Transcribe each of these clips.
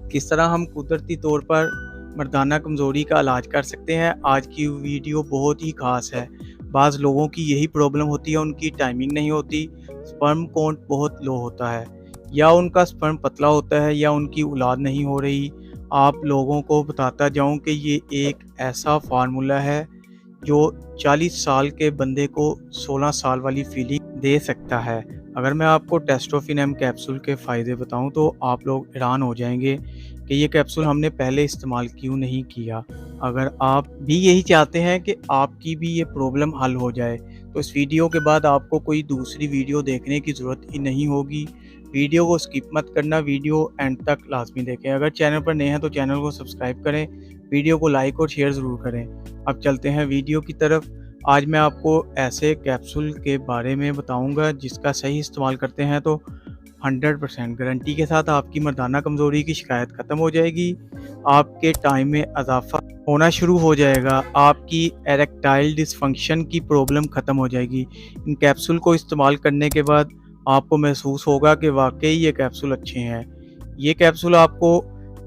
किस तरह हम कुदरती तौर पर मर्दाना कमज़ोरी का इलाज कर सकते हैं। आज की वीडियो बहुत ही ख़ास है। बाज़ लोगों की यही प्रॉब्लम होती है, उनकी टाइमिंग नहीं होती, स्पर्म काउंट बहुत लो होता है, या उनका स्पर्म पतला होता है, या उनकी औलाद नहीं हो रही। आप लोगों को बताता जाऊँ कि ये एक ऐसा फ़ार्मूला है जो 40 साल के बंदे को 16 साल वाली फीलिंग दे सकता है। अगर मैं आपको टेस्टोफिन एम कैप्सूल के फ़ायदे बताऊँ तो आप लोग हैरान हो जाएँगे कि ये कैप्सूल हमने पहले इस्तेमाल क्यों नहीं किया। अगर आप भी यही चाहते हैं कि आपकी भी ये प्रॉब्लम हल हो जाए, तो इस वीडियो के बाद आपको कोई दूसरी वीडियो देखने की ज़रूरत ही नहीं होगी। वीडियो को स्किप मत करना, वीडियो एंड तक लाज़मी देखें। अगर चैनल पर नए हैं तो चैनल को सब्सक्राइब करें, वीडियो को लाइक और शेयर ज़रूर करें। अब चलते हैं वीडियो की तरफ। आज मैं आपको ऐसे कैप्सूल के बारे में बताऊंगा जिसका सही इस्तेमाल करते हैं तो 100% गारंटी के साथ आपकी मर्दाना कमज़ोरी की शिकायत ख़त्म हो जाएगी, आपके टाइम में इजाफा होना शुरू हो जाएगा, आपकी एरेक्टाइल डिसफंक्शन की प्रॉब्लम ख़त्म हो जाएगी। इन कैप्सूल को इस्तेमाल करने के बाद आपको महसूस होगा कि वाकई ये कैप्सूल अच्छे हैं। ये कैप्सूल आपको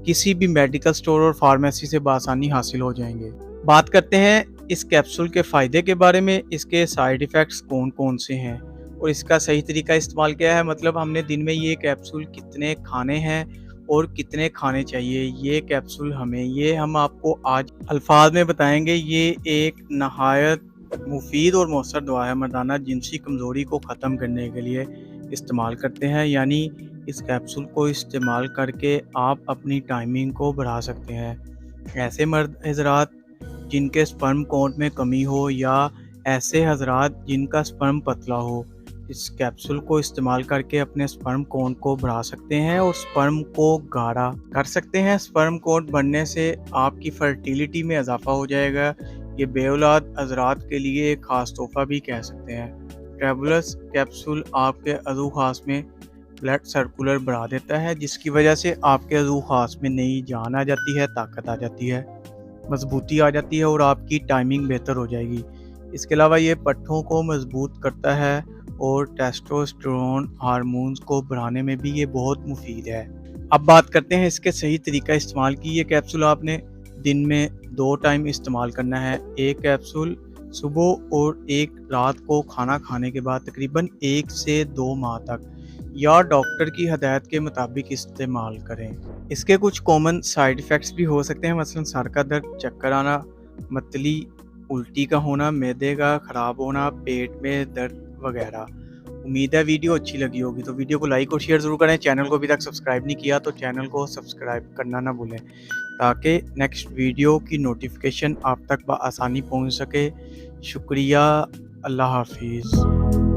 किसी भी मेडिकल स्टोर और फार्मेसी से बआसानी हासिल हो जाएंगे। बात करते हैं इस कैप्सूल के फ़ायदे के बारे में। इसके साइड इफ़ेक्ट्स कौन-कौन से हैं और इसका सही तरीका इस्तेमाल क्या है, मतलब हमने दिन में ये कैप्सूल कितने खाने हैं और कितने खाने चाहिए ये कैप्सूल हमें, ये हम आपको आज अल्फाज में बताएंगे। ये एक नहायत मुफीद और मौसर दवा है, मर्दाना जिनसी कमज़ोरी को ख़त्म करने के लिए इस्तेमाल करते हैं। यानी इस कैप्सूल को इस्तेमाल करके आप अपनी टाइमिंग को बढ़ा सकते हैं। ऐसे मर्द हज़रात जिनके स्पर्म काउंट में कमी हो, या ऐसे हज़रात जिनका स्पर्म पतला हो, इस कैप्सूल को इस्तेमाल करके अपने स्पर्म काउंट को बढ़ा सकते हैं और स्पर्म को गाढ़ा कर सकते हैं। स्पर्म काउंट बढ़ने से आपकी फर्टिलिटी में इजाफा हो जाएगा। ये बेऔलाद हज़रात के लिए एक ख़ास तोहफ़ा भी कह सकते हैं। ट्रेवलस कैप्सूल आपके अज़ू ख़ास में ब्लड सर्कुलर बढ़ा देता है, जिसकी वजह से आपके अज़ू ख़ास में नई जान आ जाती है, ताकत आ जाती है, मजबूती आ जाती है और आपकी टाइमिंग बेहतर हो जाएगी। इसके अलावा ये पट्ठों को मजबूत करता है और टेस्टोस्टेरोन हार्मोन्स को बढ़ाने में भी ये बहुत मुफीद है। अब बात करते हैं इसके सही तरीका इस्तेमाल की। ये कैप्सूल आपने दिन में 2 टाइम इस्तेमाल करना है। एक कैप्सूल सुबह और एक रात को खाना खाने के बाद तकरीबन 1 से 2 माह तक, या डॉक्टर की हदायत के मुताबिक इस्तेमाल करें। इसके कुछ कॉमन साइड इफ़ेक्ट्स भी हो सकते हैं, मसलन सर का दर्द, चक्कर आना, मतली, उल्टी का होना, मैदे का ख़राब होना, पेट में दर्द वगैरह। उम्मीद है वीडियो अच्छी लगी होगी, तो वीडियो को लाइक और शेयर ज़रूर करें। चैनल को अभी तक सब्सक्राइब नहीं किया तो चैनल को सब्सक्राइब करना ना भूलें, ताकि नेक्स्ट वीडियो की नोटिफिकेशन आप तक बआसानी पहुंच सके। शुक्रिया। अल्लाह हाफिज़।